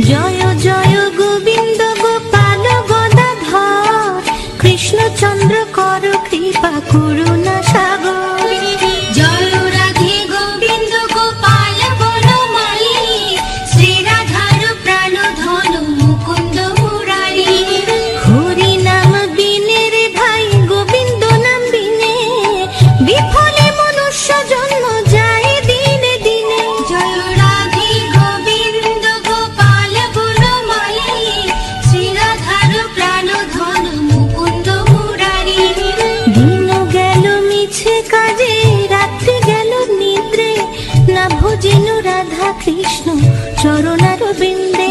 জয় জয় গোবিন্দ গোপাল গদাধর, কৃষ্ণচন্দ্র কর কৃপা করুণা সাগর। জয় রাধে গোবিন্দ গোপাল বনমালী, শ্রী রাধার প্রাণ ধন মুকুন্দ মুরারি। হরি নাম বিনে রে ভাই, গোবিন্দ নাম বিনে বিফলে মনুষ্য জন্ম যায় দিনে দিনে। জয় রাধে গোবিন্দ গোপাল বনমালী, শ্রী রাধার প্রাণ ধন মুকুন্দ মুরারি। দিন গেল মিছে কাজে, রাত্রি গেল নিদ্রে, না ভজিনু রাধা কৃষ্ণ চরণার বিন্দে।